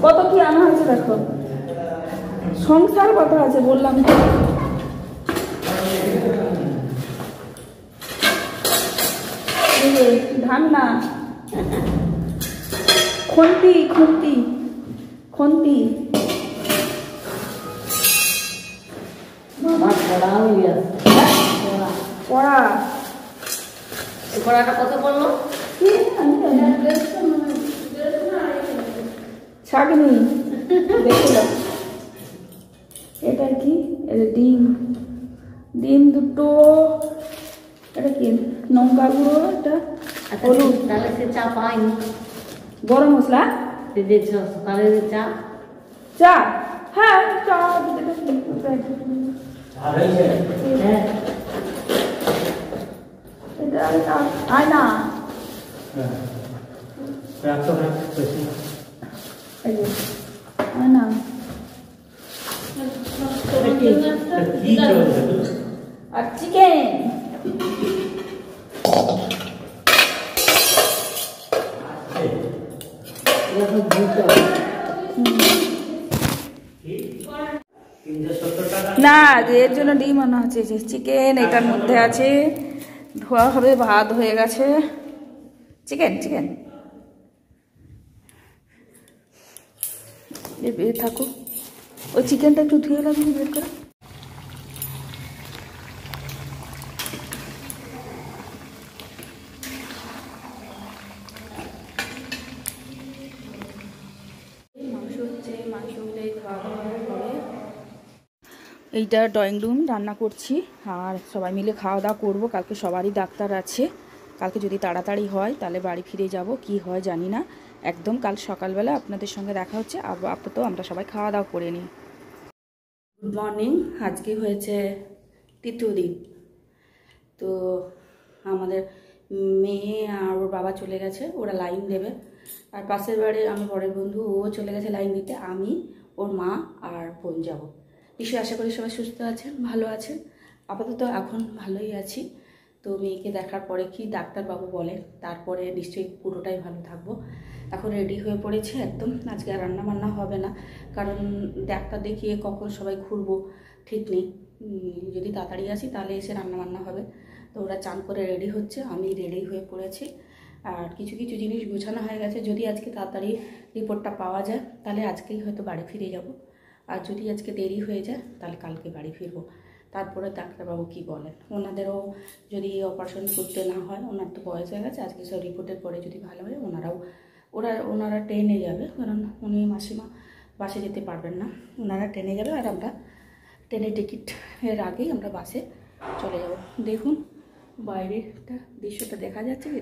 কত কি আনা হয়েছে দেখো, সংসার কত আছে বললাম তো। ধান না, খুন্তি খুন্তি খুন্তি। পড়া পড়াটা কত পড়লো? ছাগনি দেখলাম। এটা কি? এটা ডিম, ডিম দুটো। এটা কি? লঙ্কা গুঁড়ো, এটা হলুদ। তাহলে সে চা পাইনি। গরম মশলা সকালে চা, চা, হ্যাঁ চা। এটা আয় না, আয় না। আর চিকেন, না এর জন্য ডিম আনা হচ্ছে। চিকেন এটার মধ্যে আছে, ধোয়া হবে, ভাত হয়ে গেছে। চিকেন চিকেন থাকো, ওই চিকেনটা একটু ধুয়ে লাগবে বের করে। মাংস হচ্ছে, মাংস হলে খাওয়া দাওয়া হবে। এইটা ড্রয়িং রুম, রান্না করছি আর সবাই মিলে খাওয়া দাওয়া করবো। কালকে সবারই ডাক্তার আছে, কালকে যদি তাড়াতাড়ি হয় তাহলে বাড়ি ফিরে যাব, কি হয় জানি না। একদম কাল সকালবেলা আপনাদের সঙ্গে দেখা হচ্ছে। আপাতত আমরা সবাই খাওয়া দাওয়া করে নিই। Good morning. আজকে হয়েছে তৃতীয় দিন। তো আমাদের মেয়ে আর ওর বাবা চলে গেছে, ওরা লাইন দেবে। আর পাশের বাড়ি আমার বড় বন্ধু, ও চলে গেছে লাইন দিতে। আমি, ওর মা আর বোন যাব। নিশ্চয়ই আশা করি সবাই সুস্থ আছেন, ভালো আছেন। আপাতত এখন ভালোই আছি। তো মেয়েকে দেখার পরে কি ডাক্তারবাবু বলে তারপরে নিশ্চয়ই পুরোটাই ভালো থাকবো। এখন রেডি হয়ে পড়েছে একদম। আজকে আর রান্না বান্না হবে না, কারণ ডাক্তার দেখিয়ে কখন সবাই ঘুরবো ঠিক নেই। যদি তাড়াতাড়ি আসি তাহলে এসে রান্না বান্না হবে। তো ওরা চান করে রেডি হচ্ছে, আমি রেডি হয়ে পড়েছি। আর কিছু কিছু জিনিস গোছানো হয়ে গেছে। যদি আজকে তাড়াতাড়ি রিপোর্টটা পাওয়া যায় তাহলে আজকেই হয়তো বাড়ি ফিরে যাব। আর যদি আজকে দেরি হয়ে যায় তাহলে কালকে বাড়ি ফিরবো। তারপরে ডাক্তারবাবু কি বলেন। ওনাদেরও যদি অপারেশন করতে না হয়, ওনার তো বয়স হয়ে গেছে, আজকে সব রিপোর্টের পরে যদি ভালো হয় ওনারা ট্রেনে যাবে, কারণ উনি মাসিমা বাসে যেতে পারবেন না। ওনারা ট্রেনে যাবে আর আমরা ট্রেনের টিকিটের আগেই আমরা বাসে চলে যাব। দেখুন বাইরেটা দৃশ্যটা দেখা যাচ্ছে কি।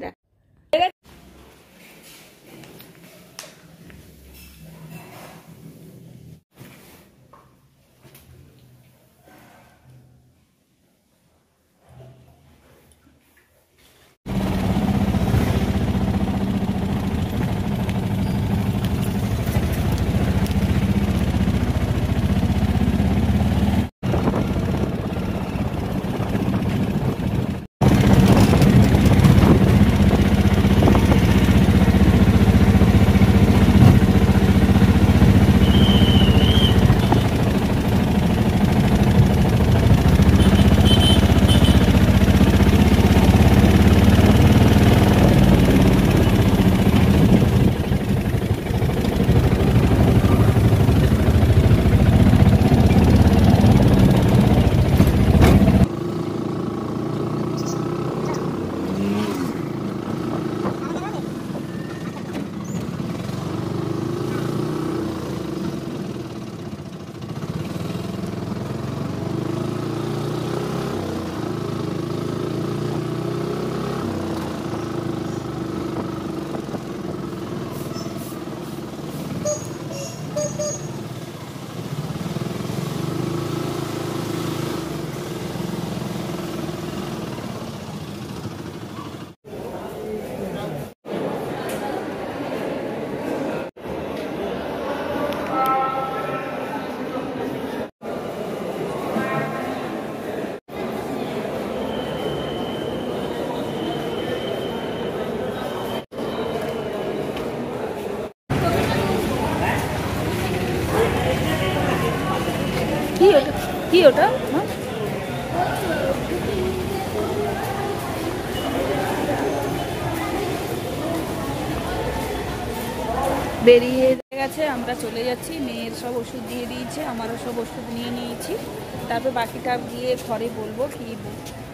ওটা? বেরিয়ে গেছে, আমরা চলে যাচ্ছি। মেয়ের সব ওষুধ দিয়ে দিয়েছে, আমারও সব ওষুধ নিয়ে নিয়েছি। তারপর বাকিটা গিয়ে ঘরে বলবো কি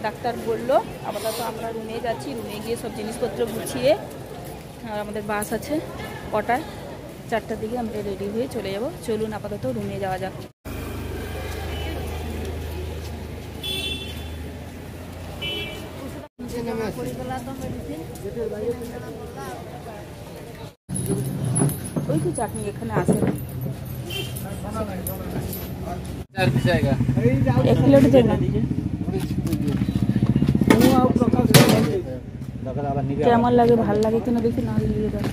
ডাক্তার বললো। আপাতত আমরা রুমে যাচ্ছি, রুমে গিয়ে সব জিনিসপত্র গুছিয়ে, আর আমাদের বাস আছে কটায়, 4টার দিকে আমরা রেডি হয়ে চলে যাব। চলুন আপাতত রুমে যাওয়া যাক। ওই তো চাটনি এখানে আছে, এক প্লেট দেবেন। কেমন লাগে, ভাল লাগে কিনা দেখি, না নিয়ে যাও।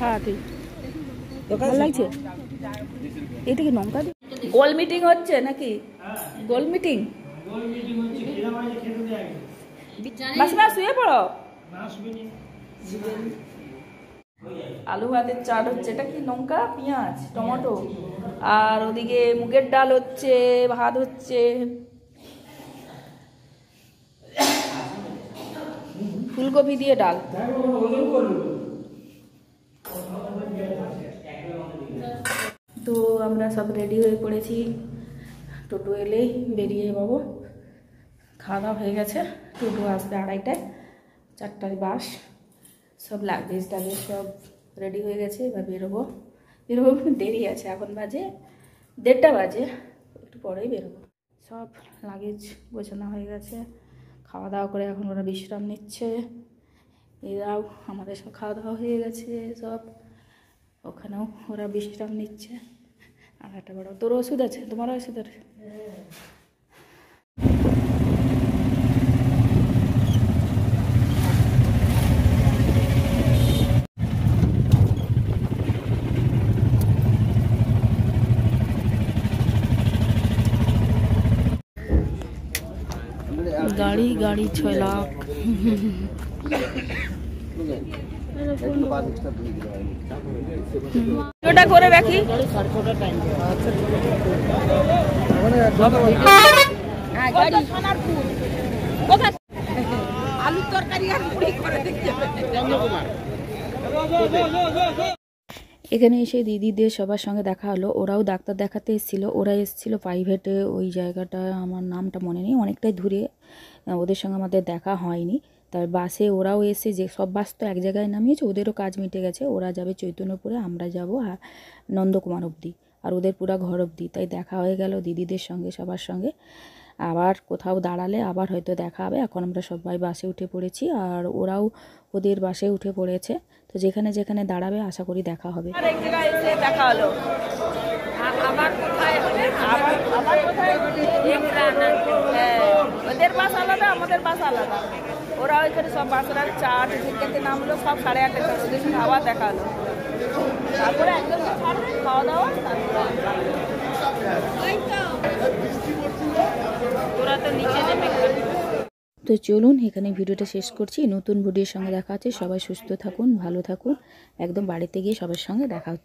হ্যাঁ ঠিক, ভালো লাগছে। এটা কি লঙ্কা? গোল মিটিং হচ্ছে নাকি? গোল মিটিং? মাসিমা শুয়ে পড়ো। আলু ভাতের চাট হচ্ছে। এটা কি? লঙ্কা, পেঁয়াজ, টমেটো, আর ওদিকে মুগের ডাল হচ্ছে, ভাত হচ্ছে, ফুলকপি দিয়ে ডাল। তো আমরা সব রেডি হয়ে পড়েছি, টোটো এলেই বেরিয়ে যাবো। খাওয়া দাওয়া হয়ে গেছে, টোটো আসবে 2:30টায়, 4টায় বাস। সব লাগেজ টাগেজ সব রেডি হয়ে গেছে, এবার বেরোবো। দেরি আছে, এখন বাজে 1:30 বাজে, একটু পরেই বেরোবো। সব লাগেজ গোছানো হয়ে গেছে, খাওয়া দাওয়া করে এখন ওরা বিশ্রাম নিচ্ছে। এরাও, আমাদের সব খাওয়া দাওয়া হয়ে গেছে সব, ওখানেও ওরা বিশ্রাম নিচ্ছে। আর একটা বড়, তোর ওষুধ আছে? তোমারও ওষুধ আছে? গাড়ি 6 লাখ। ওটা করে রাখি। আলুর তরকারি আর মুড়ি করে দেখতে। এখানে এসে দিদিদের সবার সঙ্গে দেখা হলো। ওরাও ডাক্তার দেখাতে এসেছিল, ওরা এসেছিল প্রাইভেটে, ওই জায়গাটা আমার নামটা মনে নেই, অনেকটাই দূরে। ওদের সঙ্গে আমাদের দেখা হয়নি। তার বাসে ওরাও এসে, যে সব বাস তো এক জায়গায় নামিয়েছে, ওদেরও কাজ মিটে গেছে। ওরা যাবে চৈতন্যপুরে, আমরা যাব নন্দকুমার অবধি, আর ওদের পুরা ঘর অবধি। তাই দেখা হয়ে গেল দিদিদের সঙ্গে, সবার সঙ্গে। আবার কোথাও দাঁড়ালে আবার হয়তো দেখা হবে। এখন আমরা সবাই বাসে উঠে পড়েছি, আর ওরাও ওদের বাসে উঠে পড়েছে। তো যেখানে যেখানে দাঁড়াবে আশা করি দেখা হবে। এক জায়গায় এসে দেখা হলো। আবার কোথায় হবে? আবার কোথায়? ওদের বাস আলাদা, আমাদের বাস আলাদা। ওরা ওইখানে সব বাসরা 4 টিকিট নামলো, সব 8:30 ওদের সঙ্গে আবার দেখা হলো। তারপরে একদম ছাড়বে, খাওয়া দাওয়া, তোরা তো নিচে নেমে। তো চলুন এখানে ভিডিওটা শেষ করছি। নতুন ভিডিওর সঙ্গে দেখা হচ্ছে। সবাই সুস্থ থাকুন, ভালো থাকুন। একদম বাড়িতে গিয়ে সবার সঙ্গে দেখা হচ্ছে।